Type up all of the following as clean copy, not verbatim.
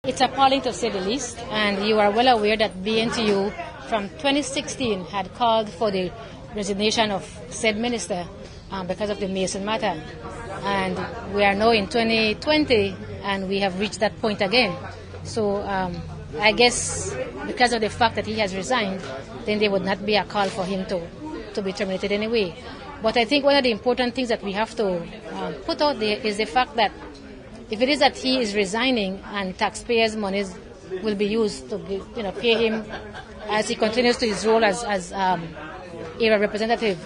It's appalling to say the least, and you are well aware that B.N.T.U. from 2016 had called for the resignation of said minister because of the Mason matter. And we are now in 2020 and we have reached that point again. So I guess because of the fact that he has resigned, then there would not be a call for him to be terminated anyway. But I think one of the important things that we have to put out there is the fact that if it is that he is resigning and taxpayers' monies will be used to pay him as he continues to his role as area representative,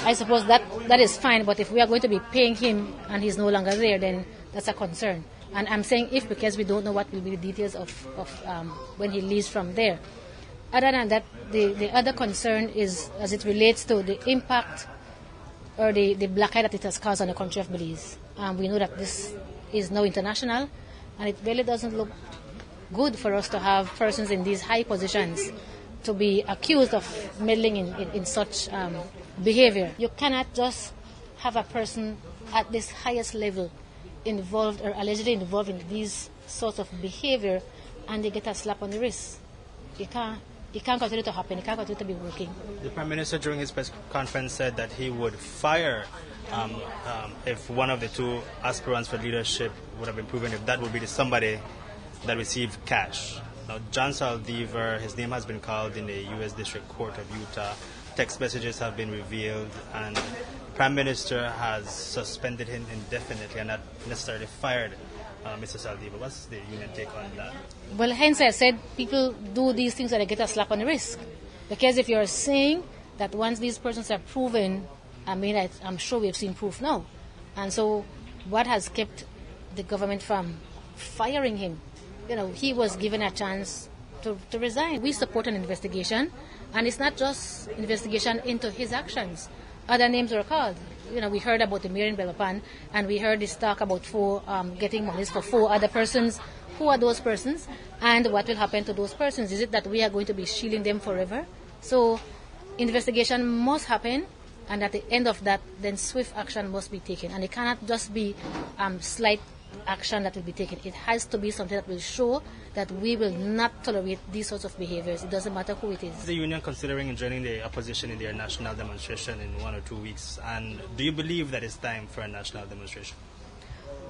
I suppose that is fine. But if we are going to be paying him and he's no longer there, then that's a concern. And I'm saying if because we don't know what will be the details of when he leaves from there. Other than that, the other concern is as it relates to the impact or the black eye that it has caused on the country of Belize. We know that this is now international, and it really doesn't look good for us to have persons in these high positions to be accused of meddling in such behavior. You cannot just have a person at this highest level involved or allegedly involved in these sorts of behavior and they get a slap on the wrist. It can't continue to happen. It can't continue to be working. The Prime Minister during his press conference said that he would fire if one of the two aspirants for leadership would have been proven, if that would be somebody that received cash. Now, John Saldivar, his name has been called in the U.S. District Court of Utah. Text messages have been revealed, and the Prime Minister has suspended him indefinitely and not necessarily fired Mr. Saldivar. What's the union take on that? Well, hence I said people do these things and they get a slap on the wrist. Because if you're saying that once these persons are proven, I'm sure we've seen proof now. And so what has kept the government from firing him? He was given a chance to resign. We support an investigation, and it's not just investigation into his actions. Other names were called. We heard about the mayor in Belmopan, and we heard this talk about getting monies for 4 other persons. Who are those persons, and what will happen to those persons? Is it that we are going to be shielding them forever? So investigation must happen, and at the end of that, then swift action must be taken. And it cannot just be slight action that will be taken. It has to be something that will show that we will not tolerate these sorts of behaviors. It doesn't matter who it is. Is the union considering joining the opposition in their national demonstration in 1 or 2 weeks? And do you believe that it's time for a national demonstration?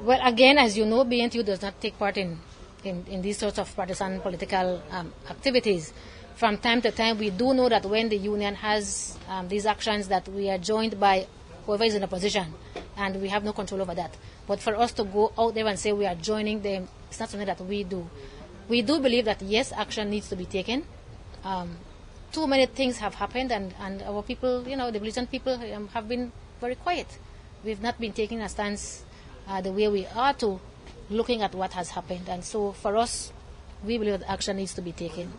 Well, again, as you know, B.N.T.U. does not take part in these sorts of partisan political activities. From time to time, we do know that when the union has these actions, that we are joined by whoever is in opposition, and we have no control over that. But for us to go out there and say we are joining them, it's not something that we do. We do believe that, yes, action needs to be taken. Too many things have happened, and our people, the Belizean people have been very quiet. We've not been taking a stance the way we are to, looking at what has happened. And so for us, we believe that action needs to be taken.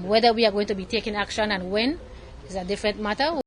Whether we are going to be taking action and when is a different matter.